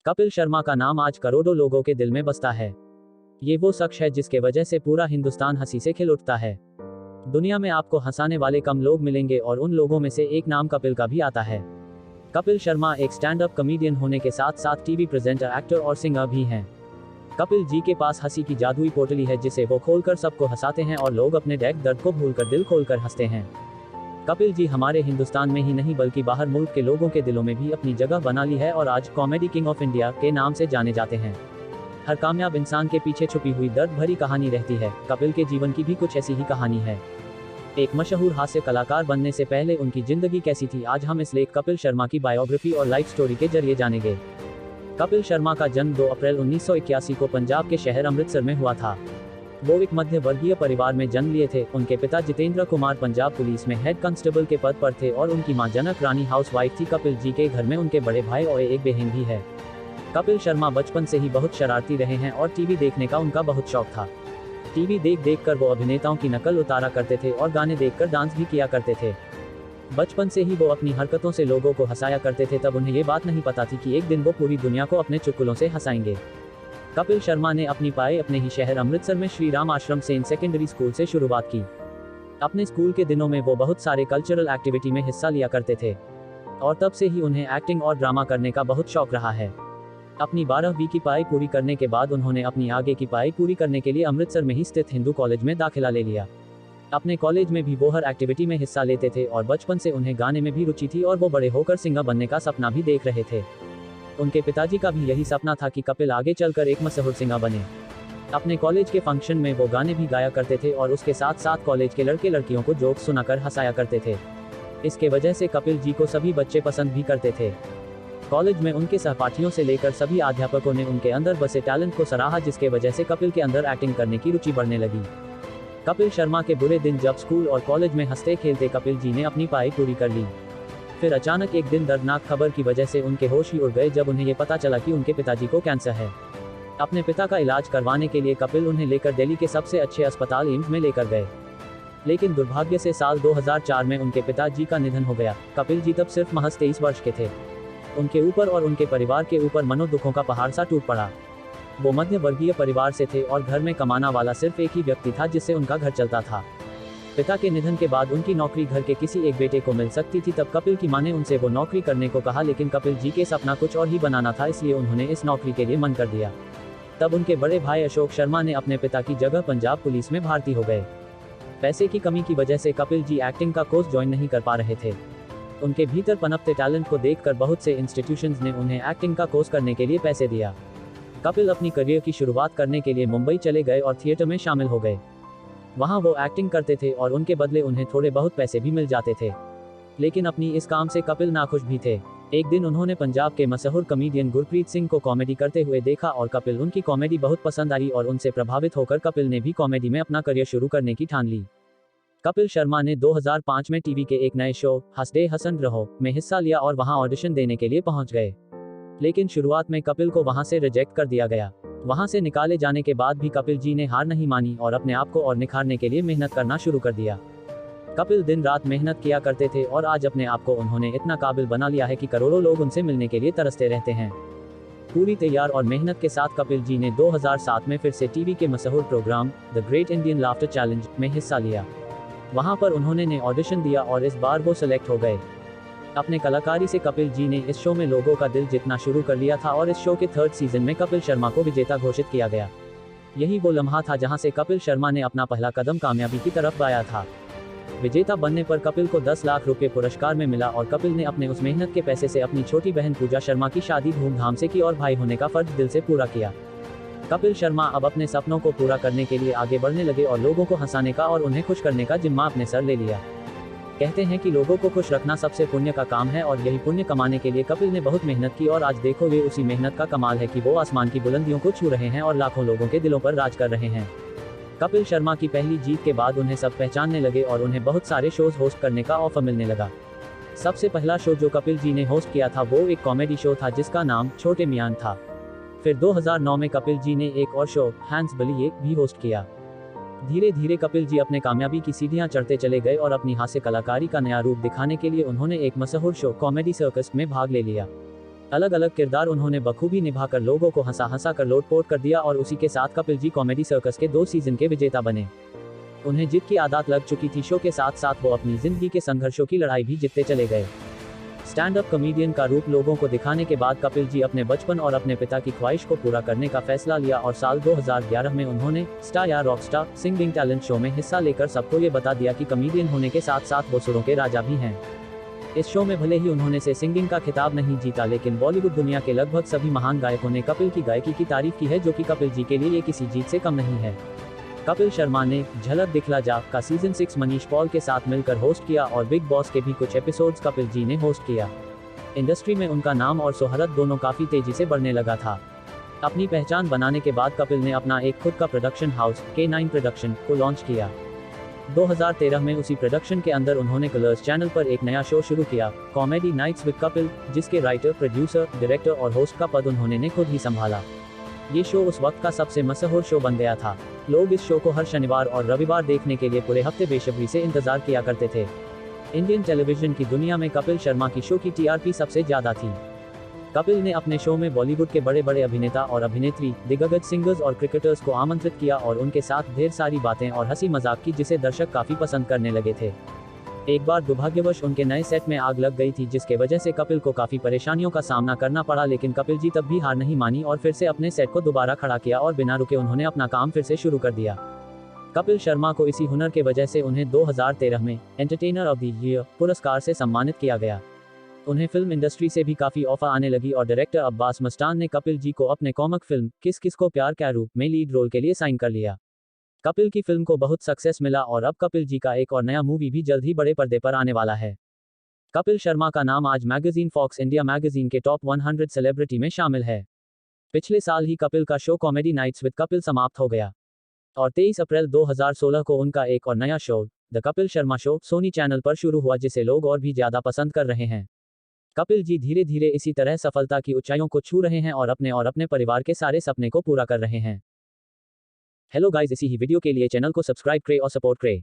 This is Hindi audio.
कपिल शर्मा का नाम आज करोड़ों लोगों के दिल में बसता है। ये वो शख्स है जिसके वजह से पूरा हिंदुस्तान हंसी से खिल उठता है। दुनिया में आपको हंसाने वाले कम लोग मिलेंगे और उन लोगों में से एक नाम कपिल का भी आता है। कपिल शर्मा एक स्टैंड अप कॉमेडियन होने के साथ साथ टीवी प्रेजेंटर, एक्टर और सिंगर भी हैं। कपिल जी के पास हंसी की जादुई पोटली है जिसे वो खोलकर सबको हंसाते हैं और लोग अपने दर्द को भूलकर दिल खोलकर हंसते हैं। कपिल जी हमारे हिंदुस्तान में ही नहीं बल्कि बाहर मुल्क के लोगों के दिलों में भी अपनी जगह बना ली है और आज कॉमेडी किंग ऑफ इंडिया के नाम से जाने जाते हैं। हर कामयाब इंसान के पीछे छुपी हुई दर्द भरी कहानी रहती है। कपिल के जीवन की भी कुछ ऐसी ही कहानी है। एक मशहूर हास्य कलाकार बनने से पहले उनकी जिंदगी कैसी थी, आज हम इस लेख कपिल शर्मा की बायोग्राफी और लाइफ स्टोरी के जरिए जानेंगे। कपिल शर्मा का जन्म 2 अप्रैल 1981 को पंजाब के शहर अमृतसर में हुआ था। वो एक मध्य वर्गीय परिवार में जन्म लिए थे। उनके पिता जितेंद्र कुमार पंजाब पुलिस में हेड कांस्टेबल के पद पर थे और उनकी मां जनक रानी हाउसवाइफ थी। कपिल जी के घर में उनके बड़े भाई और एक बहन भी है। कपिल शर्मा बचपन से ही बहुत शरारती रहे हैं और टीवी देखने का उनका बहुत शौक था। टीवी देख कर वो अभिनेताओं की नकल उतारा करते थे और गाने देखकर डांस भी किया करते थे। बचपन से ही वो अपनी हरकतों से लोगों को हंसाया करते थे। तब उन्हें ये बात नहीं पता थी कि एक दिन वो पूरी दुनिया को अपने चुटकुलों से हंसाएंगे। कपिल शर्मा ने अपनी पढ़ाई अपने ही शहर अमृतसर में श्री राम आश्रम सेन सेकेंडरी स्कूल से शुरुआत की। अपने स्कूल के दिनों में वो बहुत सारे कल्चरल एक्टिविटी में हिस्सा लिया करते थे और तब से ही उन्हें एक्टिंग और ड्रामा करने का बहुत शौक रहा है। अपनी 12वीं की पढ़ाई पूरी करने के बाद उन्होंने अपनी आगे की पढ़ाई पूरी करने के लिए अमृतसर में ही स्थित हिंदू कॉलेज में दाखिला ले लिया। अपने कॉलेज में भी वो हर एक्टिविटी में हिस्सा लेते थे और बचपन से उन्हें गाने में भी रुचि थी और वो बड़े होकर सिंगर बनने का सपना भी देख रहे थे। उनके पिताजी का भी यही सपना था कि कपिल आगे चलकर एक मशहूर सिंगर बने। अपने कॉलेज के फंक्शन में वो गाने भी गाया करते थे और उसके साथ साथ कॉलेज के लड़के लड़कियों को जोक्स सुनाकर हंसाया करते थे। इसके वजह से कपिल जी को सभी बच्चे पसंद भी करते थे। कॉलेज में उनके सहपाठियों से लेकर सभी अध्यापकों ने उनके अंदर बसे टैलेंट को सराहा, जिसके वजह से कपिल के अंदर एक्टिंग करने की रुचि बढ़ने लगी। कपिल शर्मा के बुरे दिन जब स्कूल और कॉलेज में हंसते खेलते कपिल जी ने अपनी पढ़ाई पूरी कर ली। फिर अचानक एक दिन दर्दनाक खबर की वजह से उनके होश ही उड़ गए जब उन्हें ये पता चला कि उनके पिताजी को कैंसर है। अपने पिता का इलाज करवाने के लिए कपिल उन्हें लेकर दिल्ली के सबसे अच्छे अस्पताल एम्स में लेकर गए, लेकिन दुर्भाग्य से साल 2004 में उनके पिताजी का निधन हो गया। कपिल जी तब सिर्फ महज 23 वर्ष के थे। उनके ऊपर और उनके परिवार के ऊपर मनोदुखों का पहाड़ सा टूट पड़ा। वो मध्य वर्गीय परिवार से थे और घर में कमाना वाला सिर्फ एक ही व्यक्ति था जिससे उनका घर चलता था। पिता के निधन के बाद उनकी नौकरी घर के किसी एक बेटे को मिल सकती थी। तब कपिल की मां ने उनसे वो नौकरी करने को कहा, लेकिन कपिल जी के सपना कुछ और ही बनाना था, इसलिए उन्होंने इस नौकरी के लिए मन कर दिया। तब उनके बड़े भाई अशोक शर्मा ने अपने पिता की जगह पंजाब पुलिस में भर्ती हो गए। पैसे की कमी की वजह से कपिल जी एक्टिंग का कोर्स ज्वाइन नहीं कर पा रहे थे। उनके भीतर पनपते टैलेंट को देखकर बहुत से इंस्टीट्यूशंस ने उन्हें एक्टिंग का कोर्स करने के लिए पैसे दिया। कपिल अपनी करियर की शुरुआत करने के लिए मुंबई चले गए और थिएटर में शामिल हो गए। वहां वो एक्टिंग करते थे और उनके बदले उन्हें थोड़े बहुत पैसे भी मिल जाते थे, लेकिन अपनी इस काम से कपिल नाखुश भी थे। एक दिन उन्होंने पंजाब के मशहूर कॉमेडियन गुरप्रीत सिंह को कॉमेडी करते हुए देखा और कपिल उनकी कॉमेडी बहुत पसंद आई और उनसे प्रभावित होकर कपिल ने भी कॉमेडी में अपना करियर शुरू करने की ठान ली। कपिल शर्मा ने 2005 में टीवी के एक नए शो हंस दे हसन रहो में हिस्सा लिया और वहां ऑडिशन देने के लिए पहुंच गए, लेकिन शुरुआत में कपिल को वहां से रिजेक्ट कर दिया गया। वहां से निकाले जाने के बाद भी कपिल जी ने हार नहीं मानी और अपने आप को और निखारने के लिए मेहनत करना शुरू कर दिया। कपिल दिन रात मेहनत किया करते थे और आज अपने आप को उन्होंने इतना काबिल बना लिया है कि करोड़ों लोग उनसे मिलने के लिए तरसते रहते हैं। पूरी तैयार और मेहनत के साथ कपिल जी ने 2007 में फिर से टीवी के मशहूर programme the great Indian laughter challenge में हिस्सा लिया। वहां पर उन्होंने ऑडिशन दिया और इस बार वो सिलेक्ट हो गए। अपने कलाकारी से कपिल जी ने इस शो में लोगों का दिल जीतना शुरू कर लिया था और इस शो के 3rd सीजन में कपिल शर्मा को विजेता घोषित किया गया। यही वो लम्हा था जहां से कपिल शर्मा ने अपना पहला कदम कामयाबी की तरफ बढ़ाया था। विजेता बनने पर कपिल को 10 लाख रुपए पुरस्कार में मिला और कपिल ने अपने उस मेहनत के पैसे से अपनी छोटी बहन पूजा शर्मा की शादी धूमधाम से की और भाई होने का फर्ज दिल से पूरा किया। कपिल शर्मा अब अपने सपनों को पूरा करने के लिए आगे बढ़ने लगे और लोगों को हंसाने का और उन्हें खुश करने का जिम्मा अपने सर ले लिया। कहते हैं कि लोगों को खुश रखना सबसे पुण्य का काम है और यही पुण्य कमाने के लिए कपिल ने बहुत मेहनत की और आज देखो वे उसी मेहनत का कमाल है कि वो आसमान की बुलंदियों को छू रहे हैं और लाखों लोगों के दिलों पर राज कर रहे हैं। कपिल शर्मा की पहली जीत के बाद उन्हें सब पहचानने लगे और उन्हें बहुत सारे शोज होस्ट करने का ऑफर मिलने लगा। सबसे पहला शो जो कपिल जी ने होस्ट किया था वो एक कॉमेडी शो था जिसका नाम छोटे मियान था। फिर 2009 में कपिल जी ने एक और शो हैंड्स बली भी होस्ट किया। धीरे धीरे कपिल जी अपने कामयाबी की सीढ़ियां चढ़ते चले गए और अपनी हास्य कलाकारी का नया रूप दिखाने के लिए उन्होंने एक मशहूर शो कॉमेडी सर्कस में भाग ले लिया। अलग अलग किरदार उन्होंने बखूबी निभाकर लोगों को हंसा हंसा कर लोटपोट कर दिया और उसी के साथ कपिल जी कॉमेडी सर्कस के 2 सीजन के विजेता बने। उन्हें जीत की आदत लग चुकी थी शो के साथ साथ वो अपनी जिंदगी के संघर्षों की लड़ाई भी जीतते चले गए। स्टैंड अप कॉमेडियन का रूप लोगों को दिखाने के बाद कपिल जी अपने बचपन और अपने पिता की ख्वाहिश को पूरा करने का फैसला लिया और साल 2011 में उन्होंने स्टार या रॉकस्टार सिंगिंग टैलेंट शो में हिस्सा लेकर सबको ये बता दिया कि कॉमेडियन होने के साथ साथ वो सुरों के राजा भी हैं। इस शो में भले ही उन्होंने से सिंगिंग का खिताब नहीं जीता, लेकिन बॉलीवुड दुनिया के लगभग सभी महान गायकों ने कपिल की गायकी की तारीफ की है, जो कि कपिल जी के लिए ये किसी जीत से कम नहीं है। कपिल शर्मा ने झलक दिखला जा का सीजन 6 मनीष पॉल के साथ मिलकर होस्ट किया और बिग बॉस के भी कुछ एपिसोड्स कपिल जी ने होस्ट किया। इंडस्ट्री में उनका नाम और शोहरत दोनों काफी तेजी से बढ़ने लगा था। अपनी पहचान बनाने के बाद कपिल ने अपना एक खुद का प्रोडक्शन हाउस K9 प्रोडक्शन को लॉन्च किया। 2013 में उसी प्रोडक्शन के अंदर उन्होंने कलर्स चैनल पर एक नया शो शुरू किया, कॉमेडी नाइट्स विद कपिल, जिसके राइटर, प्रोड्यूसर, डायरेक्टर और होस्ट का पद उन्होंने खुद ही संभाला। ये शो उस वक्त का सबसे मशहूर शो बन गया था। लोग इस शो को हर शनिवार और रविवार देखने के लिए पूरे हफ्ते बेसब्री से इंतजार किया करते थे। इंडियन टेलीविजन की दुनिया में कपिल शर्मा की शो की TRP सबसे ज्यादा थी। कपिल ने अपने शो में बॉलीवुड के बड़े बड़े अभिनेता और अभिनेत्री, दिग्गज सिंगर्स और क्रिकेटर्स को आमंत्रित किया और उनके साथ ढेर सारी बातें और हंसी मजाक की, जिसे दर्शक काफी पसंद करने लगे थे। एक बार दुर्भाग्यवश उनके नए सेट में आग लग गई थी, जिसके वजह से कपिल को काफी परेशानियों का सामना करना पड़ा, लेकिन कपिल जी तब भी हार नहीं मानी और फिर से अपने सेट को दोबारा खड़ा किया और बिना रुके उन्होंने अपना काम फिर से शुरू कर दिया। कपिल शर्मा को इसी हुनर के वजह से उन्हें 2013 में एंटरटेनर ऑफ द ईयर पुरस्कार से सम्मानित किया गया। उन्हें फिल्म इंडस्ट्री से भी काफी ऑफर आने लगी और डायरेक्टर अब्बास मस्तान ने कपिल जी को अपने कॉमिक फिल्म किस किस को प्यार करूं में लीड रोल के लिए साइन कर लिया। कपिल की फिल्म को बहुत सक्सेस मिला और अब कपिल जी का एक और नया मूवी भी जल्द ही बड़े पर्दे पर आने वाला है। कपिल शर्मा का नाम आज मैगजीन फॉक्स इंडिया मैगजीन के टॉप 100 सेलिब्रिटी में शामिल है। पिछले साल ही कपिल का show Comedy Nights with Kapil समाप्त हो गया और 23 अप्रैल 2016 को उनका एक और नया show the Kapil Sharma show Sony channel पर शुरू हुआ, जिसे लोग और भी ज्यादा पसंद कर रहे हैं। कपिल जी धीरे धीरे इसी तरह सफलता की ऊंचाइयों को छू रहे हैं और अपने परिवार के सारे सपने को पूरा कर रहे हैं। हेलो गाइस, इसी ही वीडियो के लिए चैनल को सब्सक्राइब करें और सपोर्ट करें।